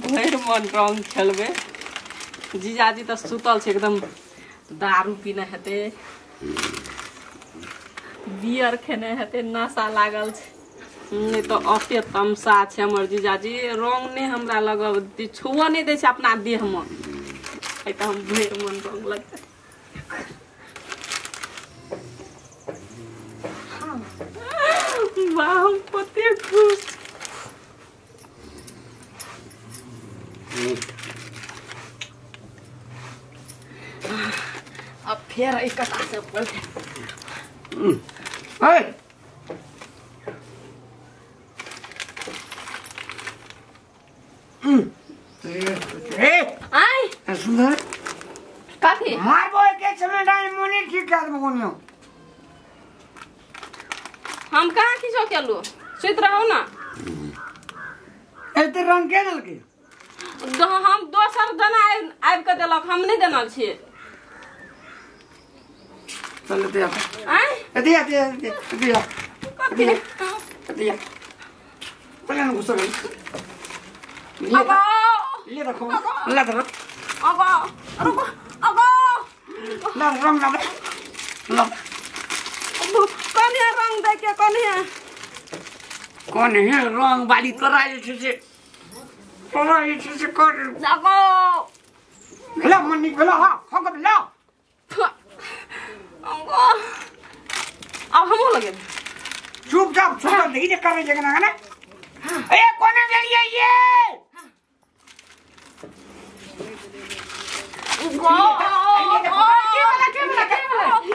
भर मन रंग खेलबे जीजाजी तो सुतल छे एकदम दारू पीने हेते बियर खेने हेते नशा लागल छे नहीं तो अते तमसा छे हमर जीजाजी रंग ने हमरा लगल छुआ नहीं दे छे अपना देह में ए तो हम भर मन रंग लगते वाह पते खुश अब फिर एक से बोल सुंदर काफी मार बोल के समय टाइम मोनी ठीक कर बोनियो हम कहां किछो केलु सुत रहो ना एते रंग के दल के हम दोसर जना आबि के देलक हम नहीं देनल छी चल ते आय दिया कथि दिया चल ना घुस गई अगो ले रखो ला दर अगो रुको अगो ला रंग ला कनिया रंग दे के कनिया कौन है रंग बाली कराई छे कर अगो ला मनी भला हा खक ला अगो अब हम लगे चुपचाप देखिए कर जगह ना ए कोने गलिए ये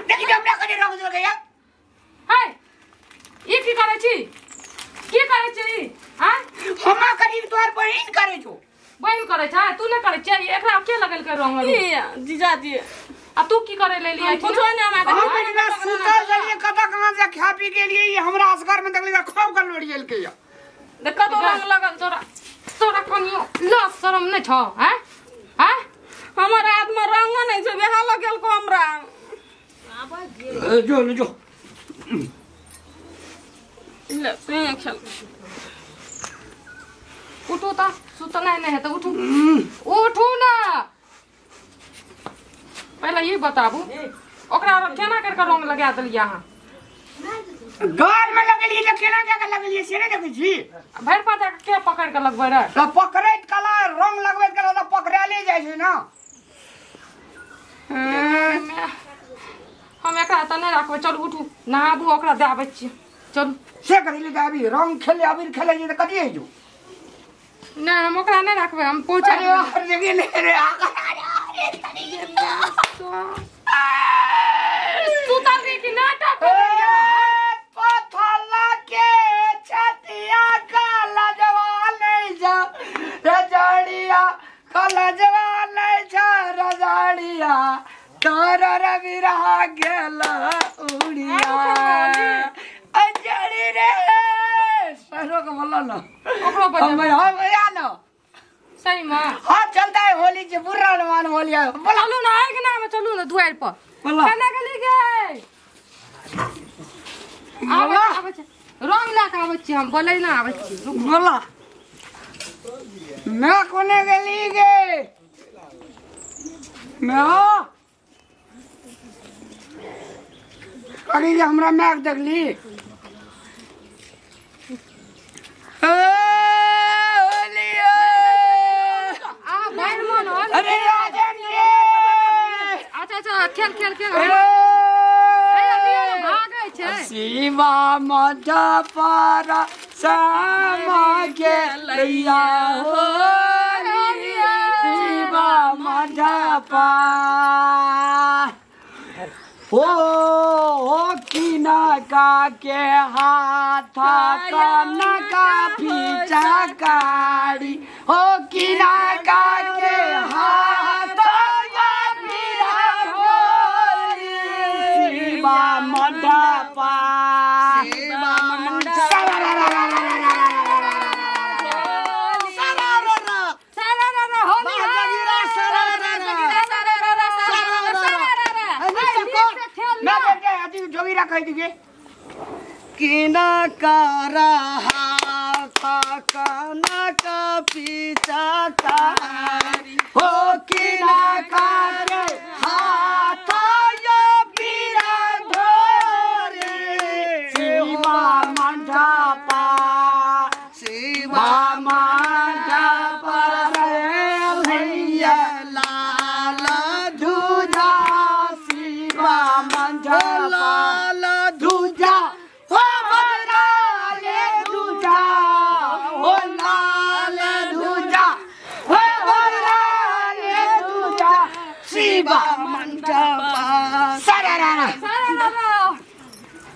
देखिए हमरा करे रंग दे गया हाय ये की करे छी हां हमा करीब तोर बहिन करे छो बहिन करे छ तू ने करे छ एकरा के लगल के रंग जीजाजी आ तू की करे ले लिया कुछो ने हमरा सुतल जलिए कता कहां से खा पी के लिए हमरा असगर में देखले खूब कर लोड़ियल के देख तो रंग लगल तोरा कनियो ला शरम नहीं छ हैं हैं हमर हाथ में रंग नहीं छ बेहा लगल को हमरा जो ले से खेल उठो ता सुतना नहीं है तो उठू ना पहले ये बताबू ओकरा केना करके रंग लगा दल यहां गाल में लगलिए तो केना के लगलिए से नहीं देखै छी भर पाता के पकड़ के लगबै रे तो पकड़ैत कला रंग लगबैत कला तो पकड़ा ले जाय छै ना हम एकरा त नहीं रखबै चल उठू नहाबू ओकरा देबै छी चल से करिले दाबी रंग खेले अबीर खेले जे त कदिए जो ना हम ओकरा नहीं रखबै हम पहुंचा अरे गेले रे सुतर रे की नाटक पथला के छतिया काला जवान नहीं जा रजड़िया काला जवान नहीं जा रजड़िया तोर रवि रहा गेला उड़िया अजड़ी रे सरो को बोला ना ओकरो हम या ना सही में हां चलता है होली जे बुरा मान होली बोला चलू ना आगे ना चलू ना दुआर पर खाना के लिए गए आवे रंग ला के आवे छी हम बोले ना आवे छी बोला मैं कोने गली गे मैं अरे हमरा मैक देखली अरे राजन ये अच्छा खेल भागे छे सीमा मजा पारा सामा के लैया हो सीमा मजा पा हो किना का के हाथ काना का पीछा कारी हो किना का के हाथ मधा पा मैं जी जोगीरा कह दीजिए। किना का रहा था काना का पीछा कारी हो किना का हाथ यो पीरा धोरे शिवा मंडपा शिवा मंडपा भैया लाल धुजा शिवा मंडपा लाल धुजा हो बराले धुजा हो लाल धुजा हो बराले धुजा शिवा मंडपा सरारा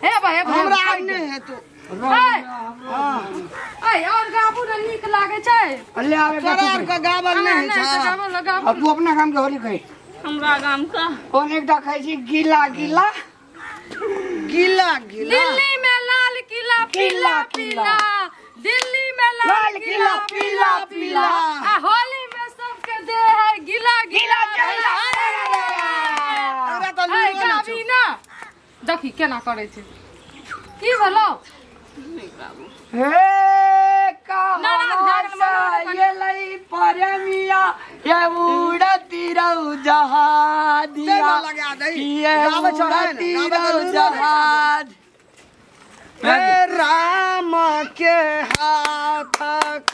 हे भाई हमरा आने है तो और गाबू न नीक लागे छै अल्ले आवे करार का गावल नहीं नहीं है गाबू लगाबू अब तू अपना काम के होली कही। हमरा गाम का कौन एकटा कहै छी गीला गीला गीला गीला दिल्ली में लाल किला पीला पीला दिल्ली में लाल किला पीला पीला आ होली में सबके दे है गीला गीला हमरा तो है लूरो ना गाबी ना देखी केना करे छै की भलो हे कहां ये लई परमिया ये उड़ती रहू जहादिया तेरा लगा दई ये गावे छोड़ा है उड़ती ना रहू गावे जहाद हे राम के हाथ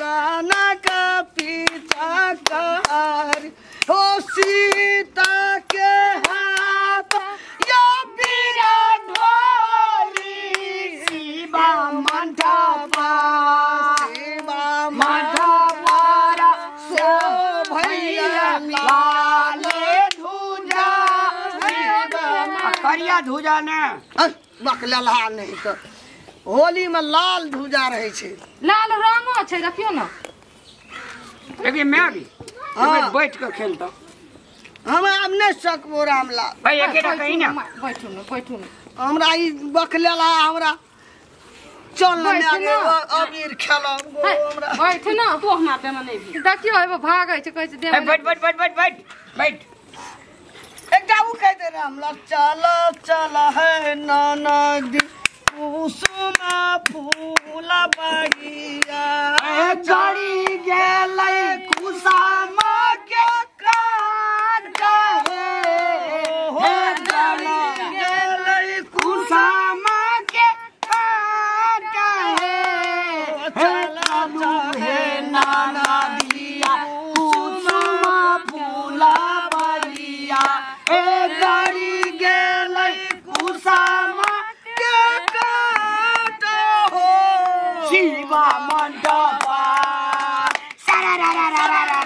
काना का पीछा कर हो सीता के हाथ या बीरा ढोली शिवा मंडपा शिवा मंडपा सो भैया लाल धुजा करिया धुजा ने बकलहा नहीं तो होली में लाल धुजा रहे छे लाल रंगो छै देखियो ना देखिए मैं भी हाँ। बैठ कर खेलता हम आब नहीं सकबो रामलाल भाई एकेटा कहीं ना बैठू ना हमरा ई बकलहा हमरा चल ना बैठ आगे ना। अबीर खेलब गो हमरा बैठ ना तो हमरा देना नहीं भी देखियो एगो भागे छै कहै छै दे बैठ बैठ बैठ बैठ बैठ बैठ एकटा उ कह दे रामलाल चल चल है ननदी कुसुम फूल बढ़िया चढ़ी गेलै कुसाम के काट हे चढ़ी गेलै कुसाम के काट हे चलू हे नाना दिया कुसुम फूल बढ़िया हे चढ़ी गेलै कुसाम के काट हो शिवा मंडपा सरारा